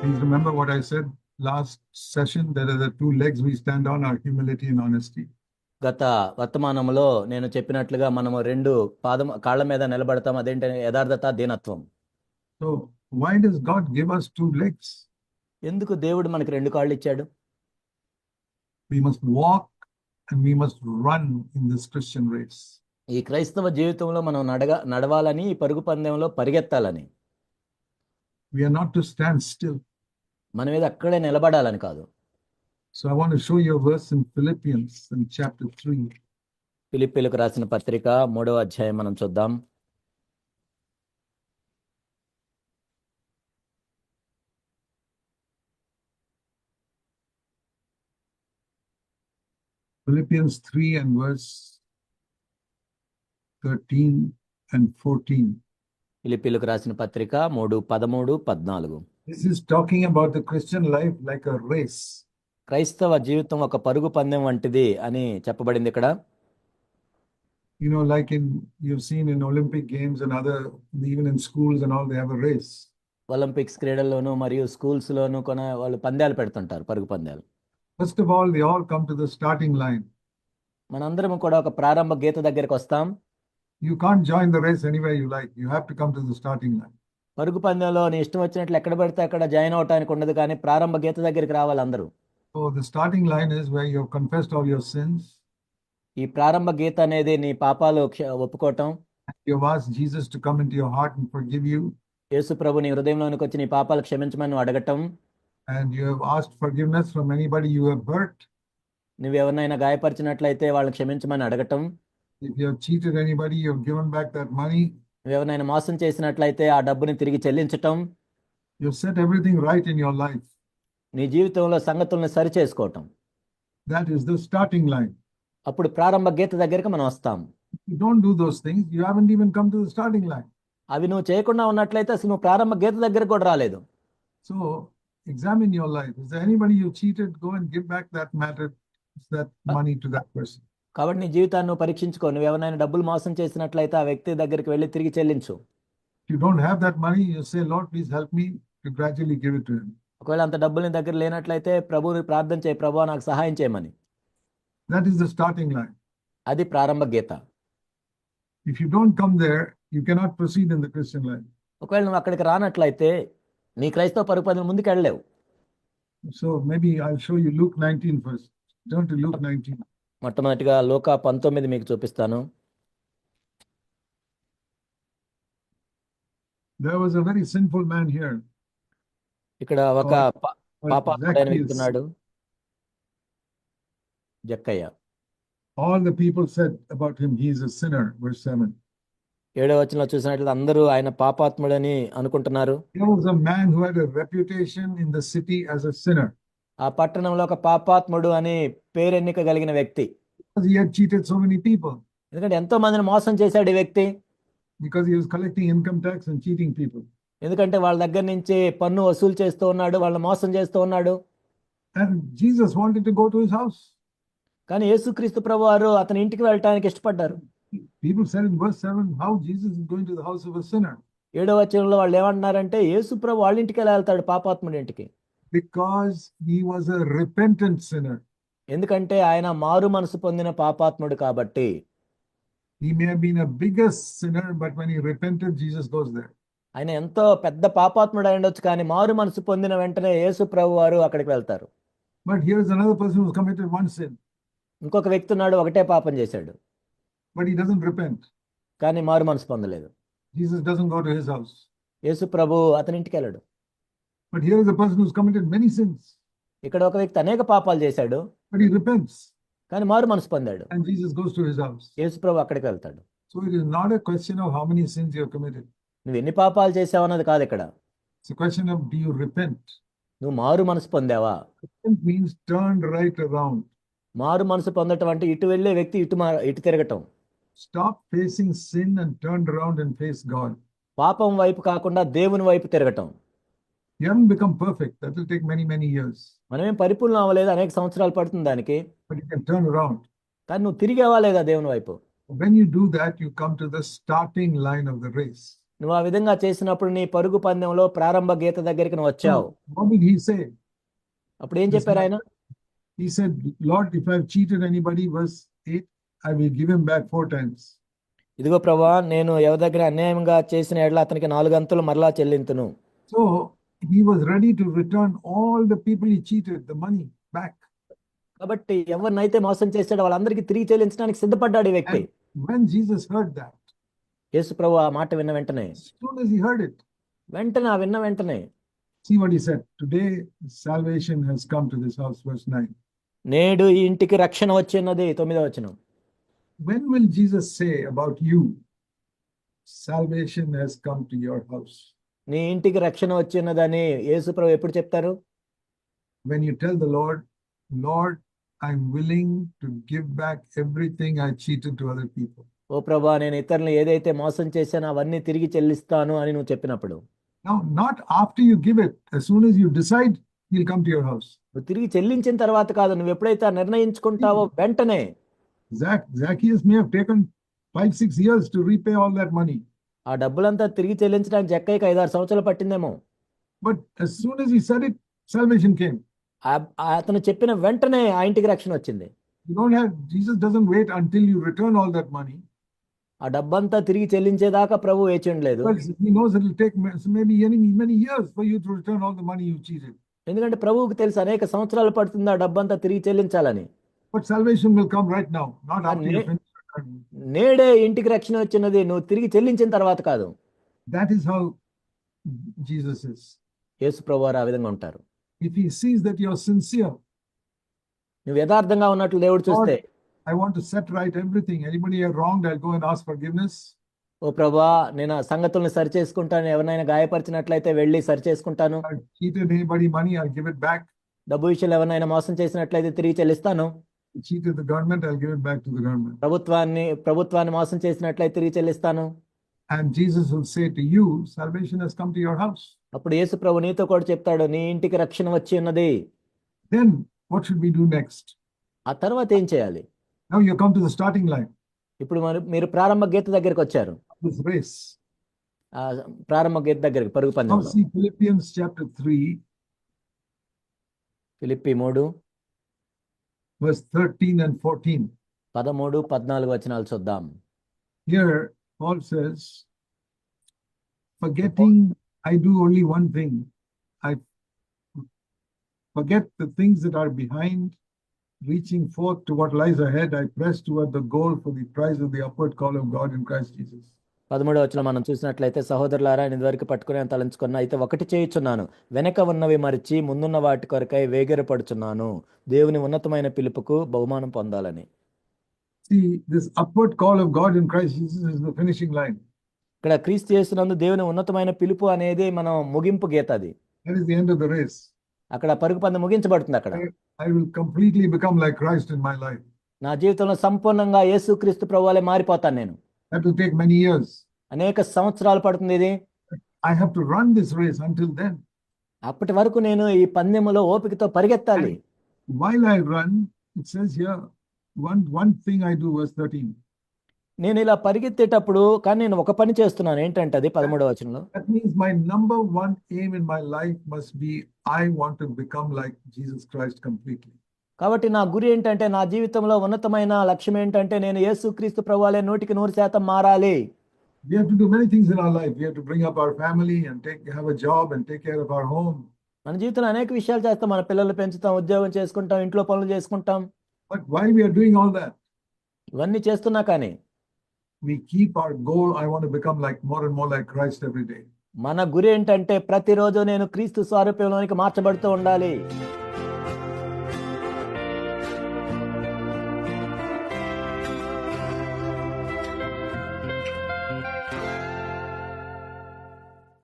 Please remember what I said last session. There are the two legs we stand on, our humility and honesty. గత వర్తమానంలో నేను చెప్పినట్లుగా మనము రెండు కాళ్ళ మీద నిలబడతాం. అదేంటి? యథార్థత, దీనత్వం. So why does God give us two legs? ఎందుకు దేవుడు మనకి రెండు కాళ్ళు ఇచ్చాడు? We must walk and we must run in this Christian race. ఈ క్రైస్తవ జీవితంలో మనం నడవాలని, ఈ పరుగు పందెంలో పరిగెత్తాలని. We are not to stand still. మనం మీద అక్కడే నిలబడాలని కాదు. So I want to show you a verse in Philippians in chapter 3. ఫిలిప్పీలకు రాసిన పత్రిక 3వ అధ్యాయం మనం చూద్దాం. Philippians 3 and verse 13 and 14. ఫిలిప్పీలకు రాసిన పత్రిక 3, 13, 14. This is talking about the Christian life like a race. క్రైస్తవ జీవితం ఒక పరుగు పందెం వంటిది అని చెప్పబడింది ఇక్కడ. You know, like you've seen in Olympic games and other, even in schools and all, they have a race. Olympics క్రీడల్లోనూ మరియు స్కూల్స్ లోను వాళ్ళు పందాలు పెడుతుంటారు, పరుగు పందాలు. First of all, they all come to the starting line. మనందరం కూడా ఒక ప్రారంభ గీత దగ్గరికి వస్తాం. You can't join the race anywhere you like. You have to come to the starting line. పరుగు పందెంలో నీ ఇష్టం వచ్చినట్లు ఎక్కడ పడితే అక్కడ జాయిన్ అవటానికి ఉండదు, కానీ ప్రారంభ గీత దగ్గరికి రావాలి అందరూ. So the starting line is where you have confessed all your sins. ఈ ప్రారంభ గీత అనేది నీ పాపాలు ఒప్పుకోవటం. You have asked Jesus to come into your heart and forgive you. యేసు ప్రభు నీ హృదయంలోనికి వచ్చి నీ పాపాలు క్షమించమని అడగటం. And you have asked forgiveness from anybody you have hurt. నువ్వు ఎవరినైనా గాయపరిచినట్లయితే వాళ్ళని క్షమించమని అడగటం. If you have cheated anybody, you have given back that money. నువ్వు ఎవరినైనా మోసం చేసినట్లయితే ఆ డబ్బుని తిరిగి చెల్లించటం. You have set everything right in your life. నీ జీవితంలో సంగతులను సరి చేసుకోవటం. That is the starting line. అప్పుడు ప్రారంభ గీత దగ్గరికి మనం వస్తాం. If you don't do those things, you haven't even come to the starting line. అవి నువ్వు చేయకుండా ఉన్నట్లయితే అసలు నువ్వు ప్రారంభ గీత దగ్గరకు కూడా రాలేదు. So examine your life. Is there anybody you cheated? Go and give back that matter, that money to that person. కాబట్టి నీ జీవితాన్ని నువ్వు పరీక్షించుకో. నువ్వు ఎవరైనా డబ్బులు మోసం చేసినట్లయితే ఆ వ్యక్తి దగ్గరికి వెళ్ళి తిరిగి చెల్లించు. If you don't have that money, you say, Lord, please help me to gradually give it to him. ఒకవేళ అంత డబ్బులు నీ దగ్గర లేనట్లయితే ప్రభువుని ప్రార్థన చేయి, ప్రభువా నాకు సహాయం చేయమని. That is the starting line. అది ప్రారంభ గీత. If you don't come there, you cannot proceed in the Christian life. ఒకవేళ నువ్వు అక్కడికి రానట్లయితే నీ క్రైస్తవ పరుగు పందెం ముందుకు వెళ్ళలేవు. So maybe I'll show you Luke 19 first. Turn to Luke 19. మొట్టమొదటిగా లూకా 19 మీకు చూపిస్తాను. There was a very sinful man here. ఇక్కడ ఒక పాపాత్ముడైన వ్యక్తి ఉన్నాడు, జక్కయ్య. All the people said about him, he is a sinner. Verse 7. 7వ వచనంలో చూసినట్లయితే అందరూ ఆయన పాపాత్ముడని అనుకుంటున్నారు. There was a man who had a reputation in the city as a sinner. ఆ పట్టణంలో ఒక పాపాత్ముడు అని పేరెన్నిక కలిగిన వ్యక్తి. Because he had cheated so many people. ఎందుకంటే ఎంతో మందిని మోసం చేశాడు ఈ వ్యక్తి. Because he was collecting income tax and cheating people. ఎందుకంటే వాళ్ళ దగ్గర నుంచి పన్ను వసూలు చేస్తూ ఉన్నాడు, వాళ్ళని మోసం చేస్తూ ఉన్నాడు. And Jesus wanted to go to his house. కానీ యేసుక్రీస్తు ప్రభువారు అతని ఇంటికి వెళ్ళటానికి ఇష్టపడ్డారు. People said in verse 7, how Jesus is going to the house of a sinner? 7వ వచనంలో వాళ్ళు ఏమంటున్నారంటే యేసు ప్రభు వాళ్ళ ఇంటికి ఎలా వెళ్తాడు, పాపాత్ముడి ఇంటికి? Because he was a repentant sinner. ఎందుకంటే ఆయన మారు మనసు పొందిన పాపాత్ముడు కాబట్టి. He may have been a bigger sinner, but when he repented, Jesus goes there. ఆయన ఎంతో పెద్ద పాపాత్ముడు అయి ఉండొచ్చు, కానీ మారు మనసు పొందిన వెంటనే యేసు ప్రభు వారు అక్కడికి వెళ్తారు. But here is another person who's committed one sin. ఇంకొక వ్యక్తి ఉన్నాడు, ఒకటే పాపం చేశాడు, but he doesn't repent. కానీ మారు మనసు పొందలేదు. Jesus doesn't go to his house. యేసు ప్రభు అతని ఇంటికి వెళ్ళడు. But here is a person who's committed many sins. ఇక్కడ ఒక వ్యక్తి అనేక పాపాలు చేశాడు, but he repents. కానీ మారు మనసు పొందాడు. And Jesus goes to his house. యేసు ప్రభు అక్కడికి వెళ్తాడు. So it is not a question of how many sins you have committed. నువ్వు ఎన్ని పాపాలు చేసావు అన్నది కాదు ఇక్కడ. It's a question of, do you repent? నువ్వు మారు మనసు పొందావా? Repent means turned right around. మారు మనసు పొందటం అంటే ఇటు వెళ్ళే వ్యక్తి ఇటు తిరగటం. Stop facing sin and turn around and face God. పాపం వైపు కాకుండా దేవుని వైపు తిరగటం. You haven't become perfect. That will take many, many years. మనమేం పరిపూర్ణం అవ్వలేదు, అనేక సంవత్సరాలు పడుతుంది దానికి. But you can turn around. కానీ నువ్వు తిరిగేవా లేదా దేవుని వైపు? When you do that, you come to the starting line of the race. నువ్వు ఆ విధంగా చేసినప్పుడు నీ పరుగు పందెంలో ప్రారంభ గీత దగ్గరికి నువ్వు వచ్చావు. So what did he say? అప్పుడు ఏం This చెప్పారు man, ఆయన? he said, Lord, if I've cheated anybody, verse 8, I will give him back 4 times. ఇదిగో ప్రభా, నేను ఎవరి దగ్గర అన్యాయంగా చేసిన ఎడల అతనికి 4 అంతులు మరలా చెల్లింతును. So he was ready to return all the people he cheated, the money back. కాబట్టి ఎవరినైతే మోసం చేశాడో వాళ్ళందరికీ తిరిగి చెల్లించడానికి సిద్ధపడ్డాడు ఈ వ్యక్తి. And when Jesus heard that, యేసు ప్రభు ఆ మాట విన్న వెంటనే, as soon as he heard it, ఆ విన్న వెంటనే see what he said. Today salvation has come to this house, verse 9. నేడు ఈ ఇంటికి రక్షణ వచ్చినది, 9వ వచనం. When will Jesus say about you, salvation has come to your house? నీ ఇంటికి రక్షణ వచ్చినదని యేసు ప్రభు ఎప్పుడు చెప్తారు? When you tell the Lord, Lord, I'm willing to give back everything I cheated to other people. ఓ ప్రభా, నేను ఇతరులను ఏదైతే మోసం చేశానో అవన్నీ తిరిగి చెల్లిస్తాను అని నువ్వు చెప్పినప్పుడు. Now, not after you give it, as soon as you decide, he'll come to your house. నువ్వు తిరిగి చెల్లించిన తర్వాత కాదు, నువ్వు ఎప్పుడైతే నిర్ణయించుకుంటావో వెంటనే. Zacchaeus may have taken 5-6 years to repay all that money. ఆ డబ్బులంతా తిరిగి చెల్లించడానికి జక్కయ్యకి 5-6 సంవత్సరాలు పట్టిందేమో. But as soon as he said it, salvation came. అతను చెప్పిన వెంటనే ఆ ఇంటికి రక్షణ వచ్చింది. Jesus doesn't wait until you return all that money. ఆ డబ్బంతా తిరిగి చెల్లించేదాకా ప్రభు వేచి ఉండలేదు. He knows it will take maybe many years for you to return all the money you cheated. ఎందుకంటే ప్రభువుకు తెలుసు అనేక సంవత్సరాలు పడుతుంది ఆ డబ్బంతా తిరిగి చెల్లించాలని. But salvation will come right now, not after you finish. నేడే ఇంటికి రక్షణ వచ్చినది, నువ్వు తిరిగి చెల్లించిన తర్వాత కాదు. That is how Jesus is. యేసు ప్రభువారు ఆ విధంగా ఉంటారు. If he sees that you are sincere, నువ్వు యథార్థంగా ఉన్నట్లు దేవుడు చూస్తే, I want to set right everything. Anybody I wronged, I'll go and ask forgiveness. ఓ ప్రభా, నేను ఆ సంగతుల్ని సరి చేసుకుంటాను, ఎవరినైనా గాయపరిచినట్లయితే వెళ్ళి సరి చేసుకుంటాను. I've cheated anybody money, I'll give it back. డబ్బు విషయాలు ఎవరినైనా మోసం చేసినట్లయితే తిరిగి చెల్లిస్తాను. Cheated the government, I'll give it back to the government. ప్రభుత్వాన్ని మోసం చేసినట్లయితే తిరిగి చెల్లిస్తాను. And Jesus will say to you, salvation has come to your house. అప్పుడు యేసు ప్రభు నీతో కూడా చెప్తాడు, నీ ఇంటికి రక్షణ వచ్చి ఉన్నది. Then what should we do next? ఆ తర్వాత ఏం చేయాలి? Now you come to the starting line. ఇప్పుడు మీరు ప్రారంభ గీత దగ్గరికి వచ్చారు. This race. ఆ ప్రారంభ గీత దగ్గరికి, పరుగు Now పందెంలో. see Philippians chapter 3, Philippi 3 verse 13 and 14. 13, 14 వచనాలు చూద్దాం. Here Paul says, forgetting I do only one thing. I forget the things that are behind, reaching forth to what lies ahead. I press toward the goal for the prize of the upward call of God in Christ Jesus. 13వ వచనం మనం చూసినట్లయితే, సహోదరులారా, నేను ఇదివరకు పట్టుకుని తలంచుకున్నా, అయితే ఒకటి చేయుచున్నాను, వెనక ఉన్నవి మరిచి ముందున్న వాటి కొరకై వేగిరపడుచున్నాను, దేవుని ఉన్నతమైన పిలుపుకు బహుమానం పొందాలని. See, this upward call of God in Christ Jesus is the finishing line. ఇక్కడ క్రీస్తు యేసునందు దేవుని ఉన్నతమైన పిలుపు అనేది మనం ముగింపు గీత. అది That is the end of the race. అక్కడ పరుగు పందెం ముగించబడుతుంది. అక్కడ I will completely become like Christ in my life. నా జీవితంలో సంపూర్ణంగా యేసుక్రీస్తు ప్రభువులే మారిపోతాను నేను. That will take many years. అనేక సంవత్సరాలు పడుతుంది ఇది. I have to run this race until then. అప్పటి వరకు నేను ఈ పందెములో ఓపికతో పరిగెత్తాలి. While I run, it says here, one thing I do, verse 13. నేను ఇలా పరిగెత్తేటప్పుడు కానీ నేను ఒక పని చేస్తున్నాను. ఏంటంటే అది 13వ వచనంలో, That means my number one aim in my life must be, I want to become like Jesus Christ completely. కాబట్టి నా గురి ఏంటంటే, నా జీవితంలో ఉన్నతమైన లక్ష్యం ఏంటంటే, నేను యేసుక్రీస్తు ప్రభువులే 100% మారాలి. We have to do many things in our life. We have to bring up our family and have a job and take care of our home. మన జీవితంలో అనేక విషయాలు చేస్తాం. మన పిల్లలు పెంచుతాం, ఉద్యోగం చేసుకుంటాం, ఇంట్లో పనులు చేసుకుంటాం. But while we are doing all that, ఇవన్నీ చేస్తున్నా కానీ we keep our goal, I want to become more and more like Christ every day. మన గురి ఏంటంటే ప్రతిరోజు నేను క్రీస్తు స్వరూపంలోనికి మార్చబడుతూ ఉండాలి.